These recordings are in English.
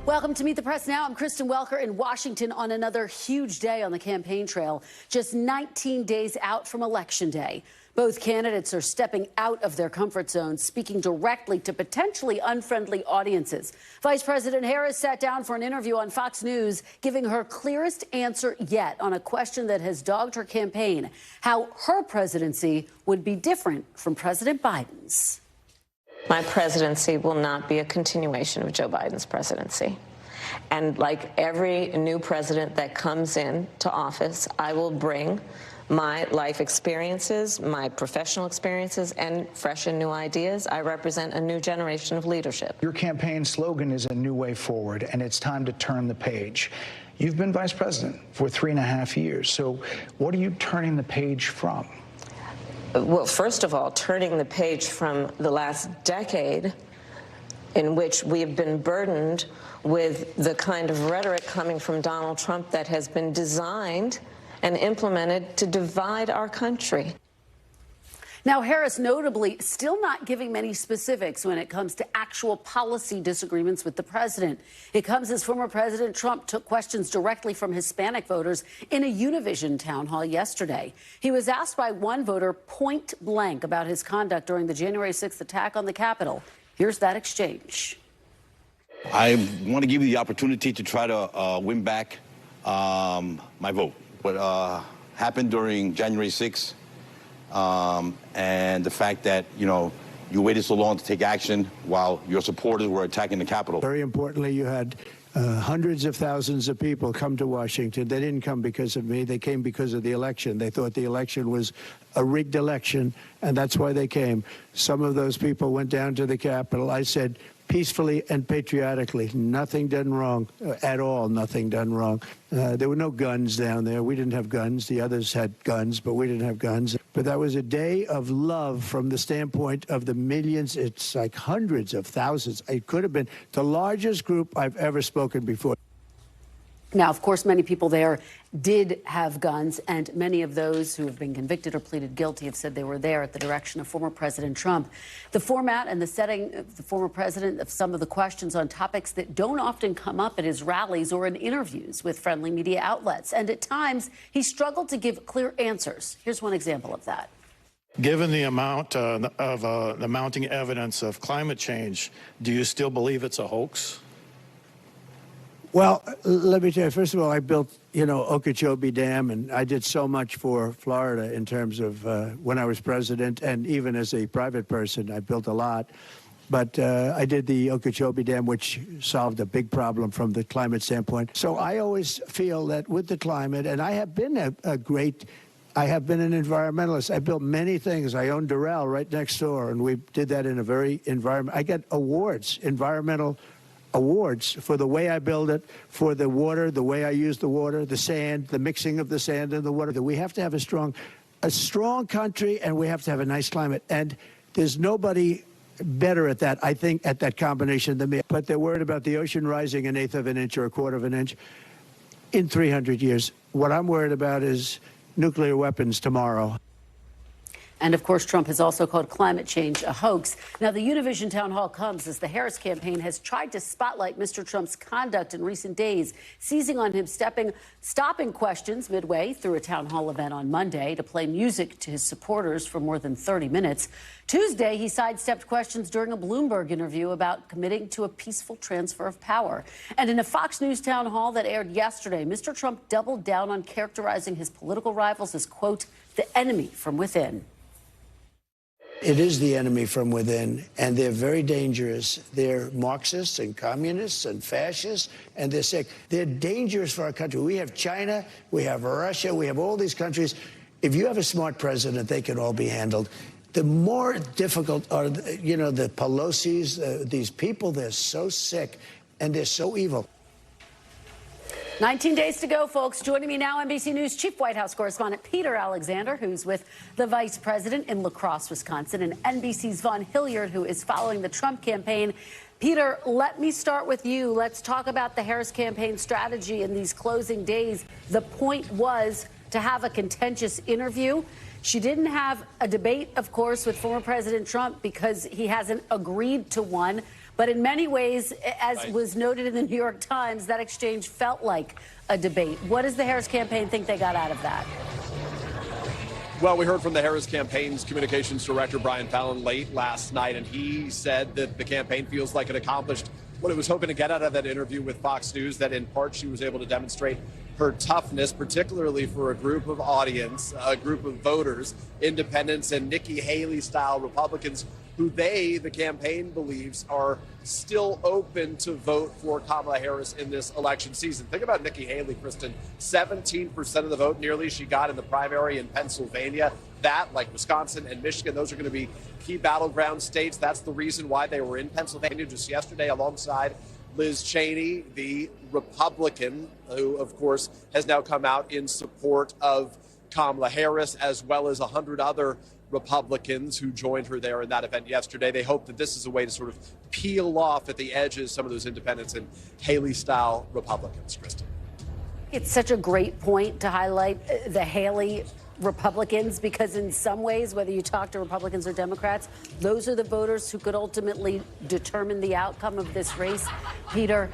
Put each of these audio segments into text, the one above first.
Welcome to Meet the Press Now. I'm Kristen Welker in Washington on another huge day on the campaign trail, just 19 days out from Election Day. Both candidates are stepping out of their comfort zones, speaking directly to potentially unfriendly audiences. Vice President Harris sat down for an interview on Fox News, giving her clearest answer yet on a question that has dogged her campaign: how her presidency would be different from President Biden's. My presidency will not be a continuation of Joe Biden's presidency. And like every new president that comes into office, I will bring my life experiences, my professional experiences, and fresh and new ideas. I represent a new generation of leadership. Your campaign slogan is a new way forward, and it's time to turn the page. You've been vice president for 3.5 years. So what are you turning the page from? Well, first of all, turning the page from the last decade in which we have been burdened with the kind of rhetoric coming from Donald Trump that has been designed and implemented to divide our country. Now, Harris notably still not giving many specifics when it comes to actual policy disagreements with the president. It comes as former President Trump took questions directly from Hispanic voters in a Univision town hall yesterday. He was asked by one voter point blank about his conduct during the January 6th attack on the Capitol. Here's that exchange. I want to give you the opportunity to try to win back my vote. What happened during January 6th, and the fact that, you waited so long to take action while your supporters were attacking the Capitol. Very importantly, you had hundreds of thousands of people come to Washington. They didn't come because of me. They came because of the election. They thought the election was a rigged election, and that's why they came. Some of those people went down to the Capitol. I said, peacefully and patriotically, nothing done wrong at all, nothing done wrong. There were no guns down there. We didn't have guns. The others had guns, but we didn't have guns. But that was a day of love from the standpoint of the millions. It's like hundreds of thousands. It could have been the largest group I've ever spoken before. Now, of course, many people there did have guns, and many of those who have been convicted or pleaded guilty have said they were there at the direction of former President Trump. The format and the setting of the former president of some of the questions on topics that don't often come up at his rallies or in interviews with friendly media outlets. And at times, he struggled to give clear answers. Here's one example of that. Given the amount of the mounting evidence of climate change, do you still believe it's a hoax? Well, let me tell you, first of all, I built, Okeechobee Dam, and I did so much for Florida in terms of when I was president, and even as a private person, I built a lot. But I did the Okeechobee Dam, which solved a big problem from the climate standpoint. So I always feel that with the climate, and I have been I have been an environmentalist. I built many things. I own Durrell right next door, and we did that in a very I get awards, environmental awards for the way I build it, for the water, the way I use the water, the sand, the mixing of the sand and the water. We have to have a strong country, and we have to have a nice climate. And there's nobody better at that, I think, at that combination than me. But they're worried about the ocean rising 1/8 of an inch or 1/4 of an inch in 300 years. What I'm worried about is nuclear weapons tomorrow. And, of course, Trump has also called climate change a hoax. Now, the Univision town hall comes as the Harris campaign has tried to spotlight Mr. Trump's conduct in recent days, seizing on him stopping questions midway through a town hall event on Monday to play music to his supporters for more than 30 minutes. Tuesday, he sidestepped questions during a Bloomberg interview about committing to a peaceful transfer of power. And in a Fox News town hall that aired yesterday, Mr. Trump doubled down on characterizing his political rivals as, quote, the enemy from within. It is the enemy from within, and they're very dangerous. They're Marxists and communists and fascists, and they're sick. They're dangerous for our country. We have China, we have Russia, we have all these countries. If you have a smart president, they can all be handled. The more difficult are, the Pelosi's, these people, they're so sick, and they're so evil. 19 days to go, folks. Joining me now, NBC News Chief White House Correspondent Peter Alexander, who's with the Vice President in La Crosse, Wisconsin, and NBC's Vaughn Hillyard, who is following the Trump campaign. Peter, let me start with you. Let's talk about the Harris campaign strategy in these closing days. The point was to have a contentious interview. She didn't have a debate, of course, with former President Trump because he hasn't agreed to one. But in many ways, as was noted in the New York Times, that exchange felt like a debate. What does the Harris campaign think they got out of that? Well, we heard from the Harris campaign's communications director, Brian Fallon, late last night, and he said that the campaign feels like it accomplished what it was hoping to get out of that interview with Fox News, that in part she was able to demonstrate her toughness, particularly for a group of audience, a group of voters, independents and Nikki Haley style Republicans who the campaign believes are still open to vote for Kamala Harris in this election season. Think about Nikki Haley, Kristen, 17% of the vote nearly she got in the primary in Pennsylvania. That, like Wisconsin and Michigan, those are going to be key battleground states. That's the reason why they were in Pennsylvania just yesterday alongside Liz Cheney, the Republican, who, of course, has now come out in support of Kamala Harris, as well as 100 other Republicans who joined her there in that event yesterday. They hope that this is a way to sort of peel off at the edges some of those independents and Haley-style Republicans, Kristen. It's such a great point to highlight the Haley Republicans, because in some ways, whether you talk to Republicans or Democrats, those are the voters who could ultimately determine the outcome of this race. Peter,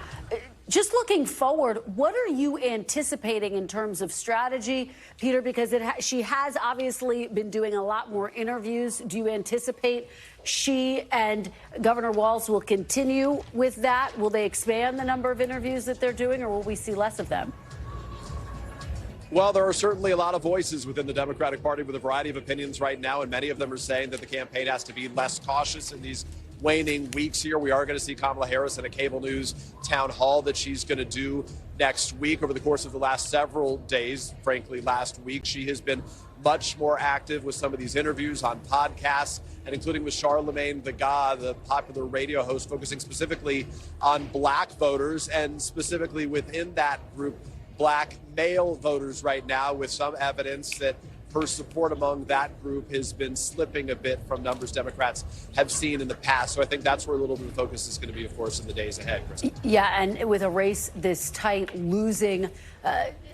just looking forward, what are you anticipating in terms of strategy, Peter? Because she has obviously been doing a lot more interviews. Do you anticipate she and Governor Walz will continue with that? Will they expand the number of interviews that they're doing, or will we see less of them? Well, there are certainly a lot of voices within the Democratic Party with a variety of opinions right now, and many of them are saying that the campaign has to be less cautious in these waning weeks here. We are going to see Kamala Harris in a cable news town hall that she's going to do next week. Over the course of the last several days, frankly, last week, she has been much more active with some of these interviews on podcasts, and including with Charlemagne the God, the popular radio host, focusing specifically on black voters and specifically within that group, black male voters right now, with some evidence that her support among that group has been slipping a bit from numbers Democrats have seen in the past. So I think that's where a little bit of focus is going to be, of course, in the days ahead, Kristen. Yeah, and with a race this tight, losing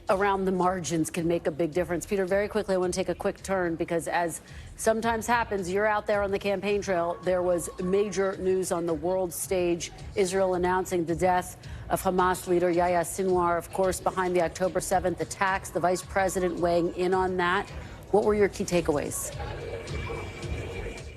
around the margins can make a big difference. Peter, very quickly, I want to take a quick turn, because as sometimes happens, you're out there on the campaign trail. There was major news on the world stage, Israel announcing the death of Hamas leader Yahya Sinwar, of course, behind the October 7th attacks, the vice president weighing in on that. What were your key takeaways?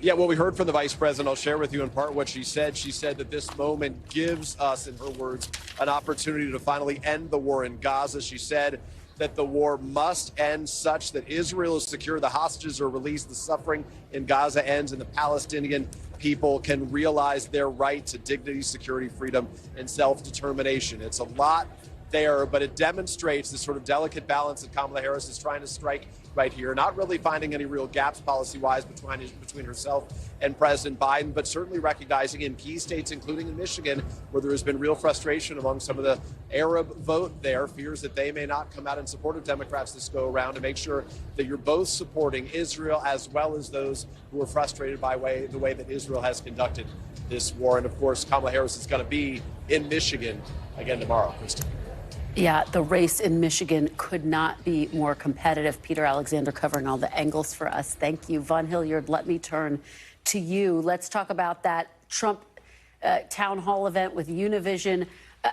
Yeah, well, we heard from the vice president. I'll share with you in part what she said. She said that this moment gives us, in her words, an opportunity to finally end the war in Gaza. She said that the war must end such that Israel is secure, the hostages are released, the suffering in Gaza ends, and the Palestinian people can realize their right to dignity, security, freedom, and self-determination. It's a lot there, but it demonstrates the sort of delicate balance that Kamala Harris is trying to strike right here, not really finding any real gaps policy-wise between herself and President Biden, but certainly recognizing in key states, including in Michigan, where there has been real frustration among some of the Arab vote there, fears that they may not come out in support of Democrats this go around, to make sure that you're both supporting Israel as well as those who are frustrated by the way that Israel has conducted this war. And of course, Kamala Harris is going to be in Michigan again tomorrow, Kristen. Yeah, the race in Michigan could not be more competitive. Peter Alexander covering all the angles for us. Thank you. Vaughn Hillyard, let me turn to you. Let's talk about that Trump town hall event with Univision.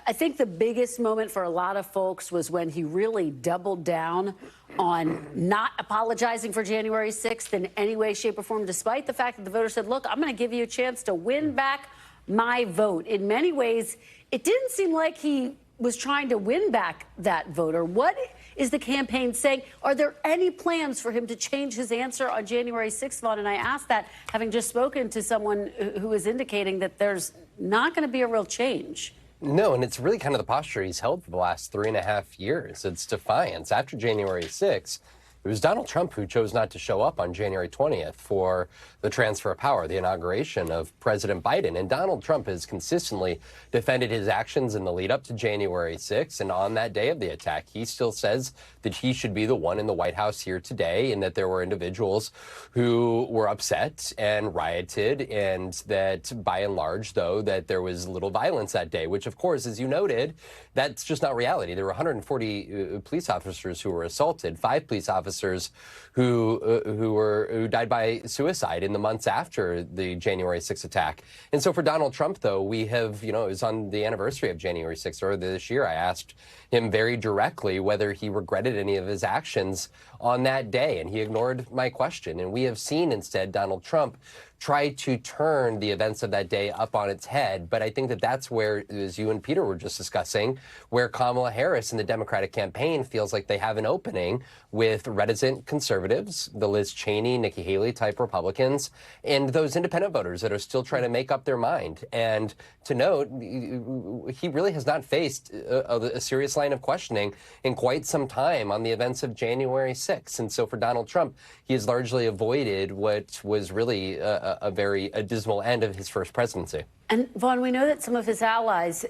I think the biggest moment for a lot of folks was when he really doubled down on not apologizing for January 6th in any way, shape, or form, despite the fact that the voters said, look, I'm going to give you a chance to win back my vote. In many ways, it didn't seem like he was trying to win back that voter. What is the campaign saying? Are there any plans for him to change his answer on January 6th, Vaughn? And I ask that having just spoken to someone who is indicating that there's not going to be a real change. No, and it's really kind of the posture he's held for the last 3.5 years. It's defiance. After January 6th, it was Donald Trump who chose not to show up on January 20th for the transfer of power, the inauguration of President Biden. And Donald Trump has consistently defended his actions in the lead up to January 6th. And on that day of the attack, he still says that he should be the one in the White House here today, and that there were individuals who were upset and rioted, and that by and large, though, that there was little violence that day, which, of course, as you noted, that's just not reality. There were 140 police officers who were assaulted, 5 police officers officers who died by suicide in the months after the January 6th attack. And so for Donald Trump, though, we have, it was on the anniversary of January 6th earlier this year. I asked him very directly whether he regretted any of his actions on that day, and he ignored my question. And we have seen instead Donald Trump try to turn the events of that day up on its head. But I think that that's where, as you and Peter were just discussing, where Kamala Harris and the Democratic campaign feels like they have an opening with reticent conservatives, the Liz Cheney, Nikki Haley type Republicans, and those independent voters that are still trying to make up their mind. And to note, he really has not faced a serious line of questioning in quite some time on the events of January 6th. And so for Donald Trump, he has largely avoided what was really a very dismal end of his first presidency. And Vaughn, we know that some of his allies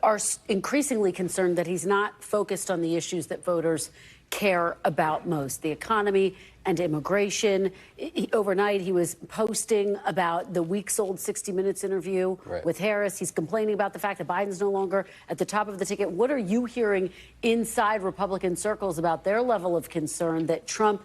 are increasingly concerned that he's not focused on the issues that voters care about most, the economy and immigration. Overnight, he was posting about the weeks-old 60 Minutes interview with Harris. He's complaining about the fact that Biden's no longer at the top of the ticket. What are you hearing inside Republican circles about their level of concern that Trump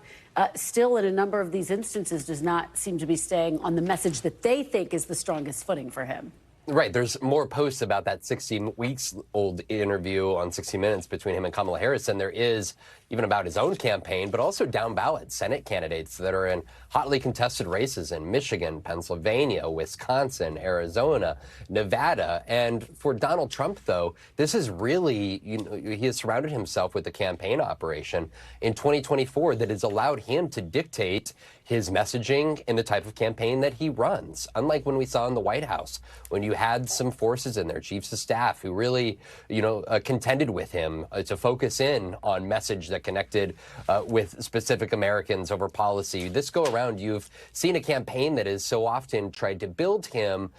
still, in a number of these instances, does not seem to be staying on the message that they think is the strongest footing for him? Right. There's more posts about that 60 weeks old interview on 60 Minutes between him and Kamala Harris than there is even about his own campaign, but also down ballot Senate candidates that are in hotly contested races in Michigan, Pennsylvania, Wisconsin, Arizona, Nevada. And for Donald Trump, though, this is really, he has surrounded himself with a campaign operation in 2024 that has allowed him to dictate his messaging and the type of campaign that he runs. Unlike when we saw in the White House, when you had some forces in there, chiefs of staff, who really, contended with him to focus in on message that connected with specific Americans over policy. This go around, you've seen a campaign that has so often tried to build him,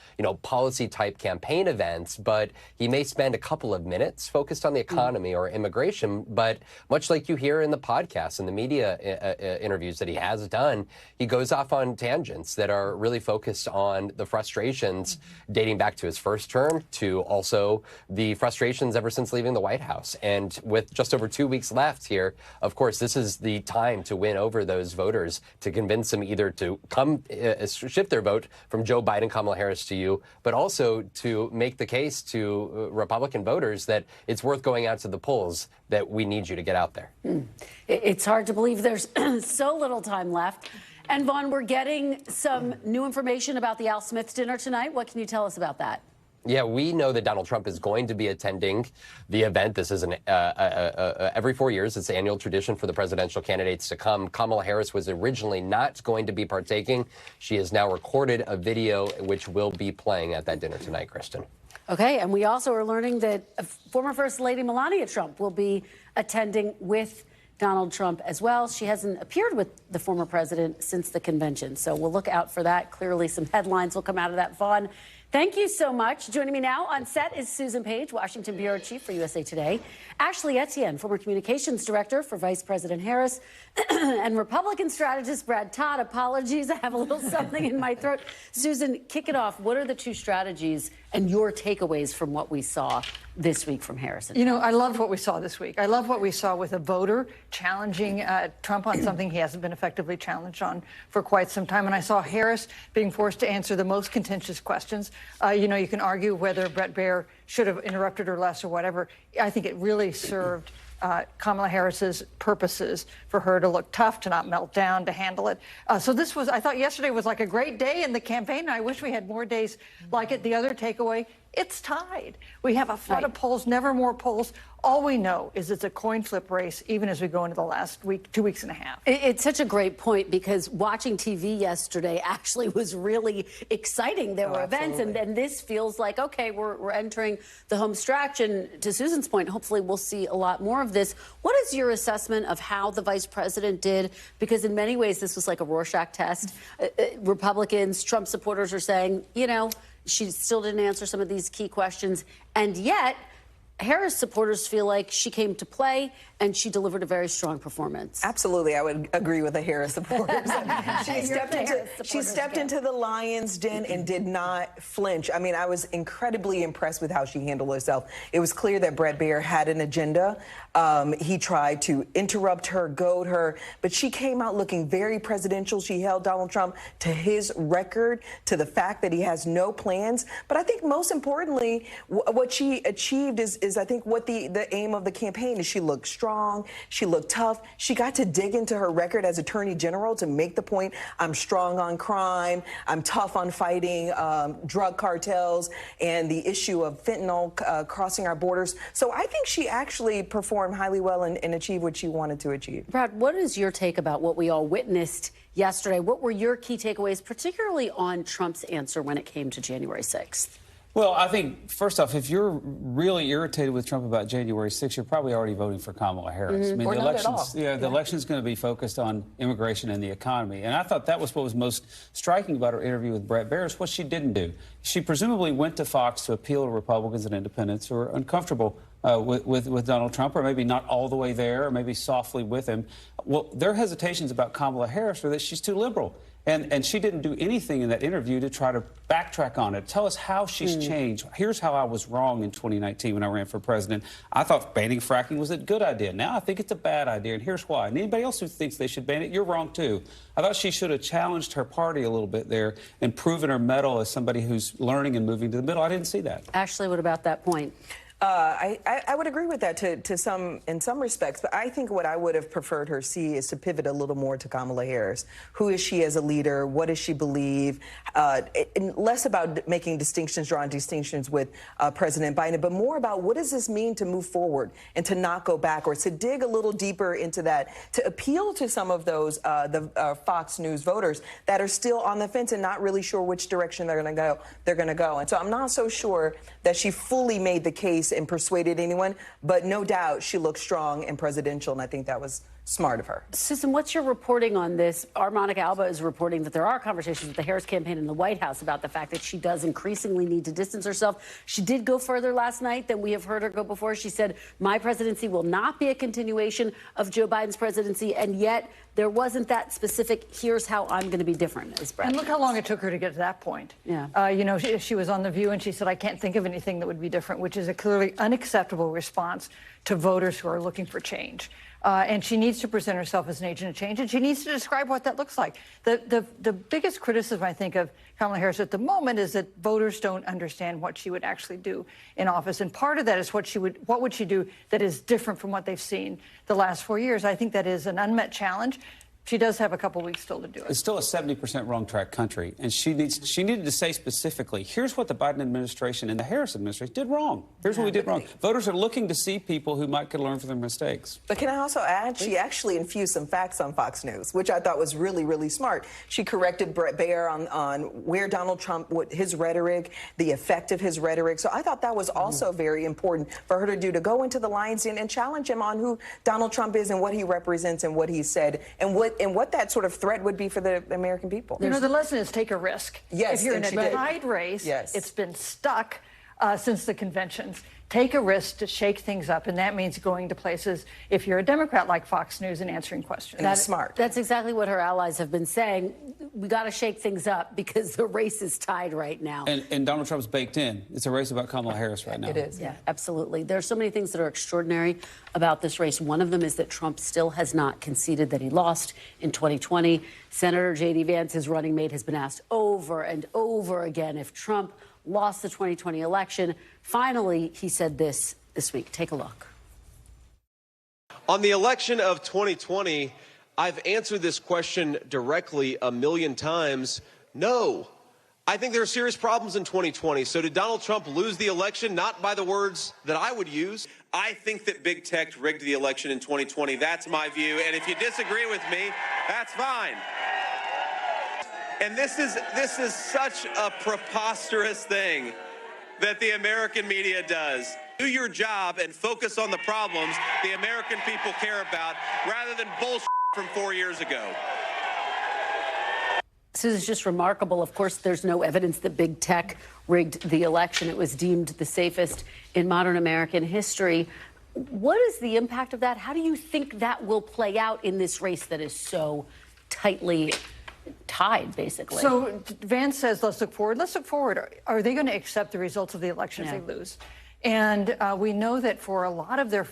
policy type campaign events, but he may spend a couple of minutes focused on the economy or immigration. But much like you hear in the podcasts and the media interviews that he has done, he goes off on tangents that are really focused on the frustrations dating back to his first term, to also the frustrations ever since leaving the White House. And with just over 2 weeks left here, of course, this is the time to win over those voters, to convince them either to shift their vote from Joe Biden, Kamala Harris to you, but also to make the case to Republican voters that it's worth going out to the polls, that we need you to get out there. It's hard to believe there's so little time left. And Vaughn, we're getting some new information about the Al Smith dinner tonight. What can you tell us about that? Yeah, we know that Donald Trump is going to be attending the event. This is every 4 years. It's an annual tradition for the presidential candidates to come. Kamala Harris was originally not going to be partaking. She has now recorded a video which will be playing at that dinner tonight, Kristen. Okay, and we also are learning that former First Lady Melania Trump will be attending with Donald Trump as well. She hasn't appeared with the former president since the convention, so we'll look out for that. Clearly, some headlines will come out of that. Vaughn, thank you so much. Joining me now on set is Susan Page, Washington Bureau Chief for USA Today, Ashley Etienne, former Communications Director for Vice President Harris, and Republican strategist Brad Todd. Apologies, I have a little something in my throat. Susan, kick it off. What are the two strategies and your takeaways from what we saw this week from Harris? I love what we saw this week. I love what we saw with a voter challenging Trump on something he hasn't been effectively challenged on for quite some time. And I saw Harris being forced to answer the most contentious questions. You can argue whether Bret Baier should have interrupted her less or whatever. I think it really served Kamala Harris's purposes, for her to look tough, to not melt down, to handle it. I thought yesterday was like a great day in the campaign. I wish we had more days like it. The other takeaway, it's tied. We have a flood of polls, never more polls. All we know is it's a coin flip race, even as we go into the last week, 2 weeks and a half. It's such a great point, because watching TV yesterday actually was really exciting. There were events, and then this feels like, okay, we're entering the home stretch. And to Susan's point, hopefully we'll see a lot more of this. What is your assessment of how the vice president did? Because in many ways, this was like a Rorschach test. Republicans, Trump supporters are saying, she still didn't answer some of these key questions. And yet, Harris supporters feel like she came to play and she delivered a very strong performance. Absolutely, I would agree with the Harris supporters. She stepped into the lion's den and did not flinch. I mean, I was incredibly impressed with how she handled herself. It was clear that Bret Baier had an agenda. He tried to interrupt her, goad her, but she came out looking very presidential. She held Donald Trump to his record, to the fact that he has no plans. But I think most importantly, what she achieved is I think what the aim of the campaign is. She looked strong, she looked tough. She got to dig into her record as Attorney General to make the point, I'm strong on crime, I'm tough on fighting drug cartels and the issue of fentanyl crossing our borders. So I think she actually performed highly well and achieved what she wanted to achieve. Brad, what is your take about what we all witnessed yesterday? What were your key takeaways, particularly on Trump's answer when it came to January 6th? Well, I think, first off, if you're really irritated with Trump about January 6th, you're probably already voting for Kamala Harris. I mean, or the not at all. the election's going to be focused on immigration and the economy. And I thought that was what was most striking about her interview with Bret Baier, is what she didn't do. She presumably went to Fox to appeal to Republicans and independents who are uncomfortable with Donald Trump, or maybe not all the way there, or maybe softly with him. Well, their hesitations about Kamala Harris are that she's too liberal. And she didn't do anything in that interview to try to backtrack on it. Tell us how she's changed. Here's how I was wrong in 2019 when I ran for president. I thought banning fracking was a good idea. Now I think it's a bad idea, and here's why. And anybody else who thinks they should ban it, you're wrong too. I thought she should have challenged her party a little bit there and proven her mettle as somebody who's learning and moving to the middle. I didn't see that. Ashley, what about that point? I would agree with that in some respects, but I think what I would have preferred her see is to pivot a little more to Kamala Harris. Who is she as a leader? What does she believe? And less about making distinctions, drawing distinctions with President Biden, but more about what does this mean to move forward and to not go backwards, to dig a little deeper into that, to appeal to some of those Fox News voters that are still on the fence and not really sure which direction they're going to go. And so I'm not so sure that she fully made the case and persuaded anyone, but no doubt she looked strong and presidential, and I think that was smart of her. Susan, what's your reporting on this? Our Monica Alba is reporting that there are conversations with the Harris campaign in the White House about the fact that she does increasingly need to distance herself. She did go further last night than we have heard her go before. She said, my presidency will not be a continuation of Joe Biden's presidency, and yet there wasn't that specific, here's how I'm going to be different, as Brad. And look how long it took her to get to that point. Yeah. You know, she was on The View and she said, I can't think of anything that would be different, which is a clearly unacceptable response to voters who are looking for change. And she needs to present herself as an agent of change, and she needs to describe what that looks like. The biggest criticism, I think, of Kamala Harris at the moment is that voters don't understand what she would actually do in office. And part of that is what would she do that is different from what they've seen the last 4 years. I think that is an unmet challenge. She does have a couple weeks still to do it. It's still a 70% wrong track country, and she needed to say specifically, here's what the Biden administration and the Harris administration did wrong. Here's what we did wrong. Voters are looking to see people who might could learn from their mistakes. But can I also add, she actually infused some facts on Fox News, which I thought was really, really smart. She corrected Bret Baier on where Donald Trump, what his rhetoric, the effect of his rhetoric. So I thought that was also very important for her to do, to go into the lion's den and challenge him on who Donald Trump is and what he represents and what he said and what that sort of threat would be for the American people. You know, the lesson is take a risk. Yes, if you're in a and she did. tied race, Yes. it's been stuck since the conventions. Take a risk to shake things up, and that means going to places, if you're a Democrat, like Fox News, and answering questions. That's smart. That's exactly what her allies have been saying. We got to shake things up because the race is tied right now. And Donald Trump's baked in. It's a race about Kamala Harris right now. It is. Yeah, absolutely. There are so many things that are extraordinary about this race. One of them is that Trump still has not conceded that he lost in 2020. Senator J.D. Vance, his running mate, has been asked over and over again if Trump lost the 2020 election. Finally, he said this week. Take a look. On the election of 2020, I've answered this question directly a million times. No. I think there are serious problems in 2020. So did Donald Trump lose the election? Not by the words that I would use. I think that big tech rigged the election in 2020. That's my view. And if you disagree with me, that's fine. And this is such a preposterous thing that the American media does. Do your job and focus on the problems the American people care about rather than bullshit from 4 years ago. This is just remarkable. Of course, there's no evidence that big tech rigged the election. It was deemed the safest in modern American history. What is the impact of that? How do you think that will play out in this race that is so tightly tied, basically? So Vance says, let's look forward. Let's look forward. Are they going to accept the results of the election if they lose? And we know that for a lot of their,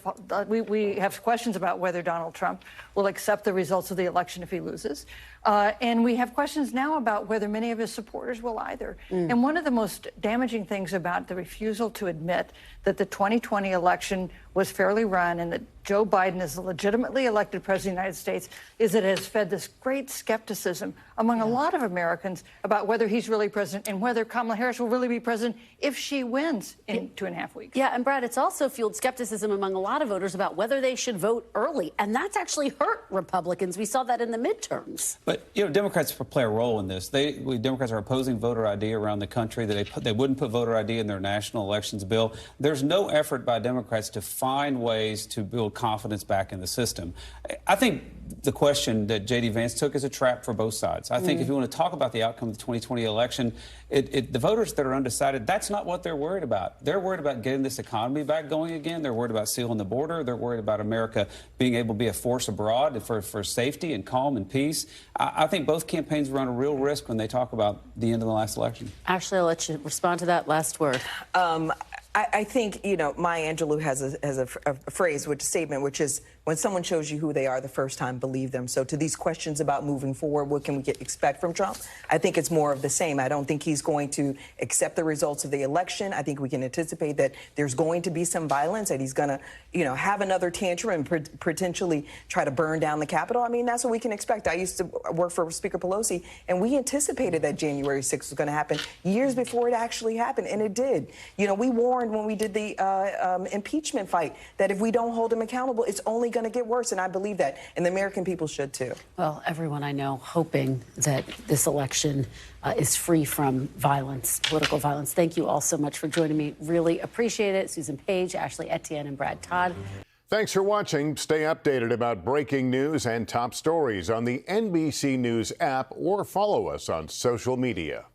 we have questions about whether Donald Trump will accept the results of the election if he loses. And we have questions now about whether many of his supporters will either. And one of the most damaging things about the refusal to admit that the 2020 election was fairly run and that Joe Biden is the legitimately elected president of the United States is that it has fed this great skepticism among a lot of Americans about whether he's really president and whether Kamala Harris will really be president if she wins in 2.5 weeks. Yeah, and Brad, it's also fueled skepticism among a lot of voters about whether they should vote early. And that's actually hurt Republicans. We saw that in the midterms. But, you know, Democrats play a role in this. Democrats are opposing voter ID around the country. They wouldn't put voter ID in their national elections bill. There's no effort by Democrats to find ways to build confidence back in the system. I think the question that J.D. Vance took is a trap for both sides. I think if you want to talk about the outcome of the 2020 election, the voters that are undecided, that's not what they're worried about. They're worried about getting this economy back going again. They're worried about sealing the border. They're worried about America being able to be a force abroad for safety and calm and peace. I think both campaigns run a real risk when they talk about the end of the last election. Ashley, I'll let you respond to that last word. I think, you know, Maya Angelou has a phrase, which statement, which is when someone shows you who they are the first time, believe them. So to these questions about moving forward, what can we expect from Trump? I think it's more of the same. I don't think he's going to accept the results of the election. I think we can anticipate that there's going to be some violence, that he's going to, you know, have another tantrum and potentially try to burn down the Capitol. I mean, that's what we can expect. I used to work for Speaker Pelosi, and we anticipated that January 6th was going to happen years before it actually happened, and it did. You know, we warned when we did the impeachment fight that if we don't hold him accountable, it's only going to get worse, and I believe that, and the American people should too. Well, everyone I know hoping that this election is free from violence, political violence. Thank you all so much for joining me. Really appreciate it. Susan Page, Ashley Etienne, and Brad Todd. Thanks for watching. Stay updated about breaking news and top stories on the NBC News app or follow us on social media.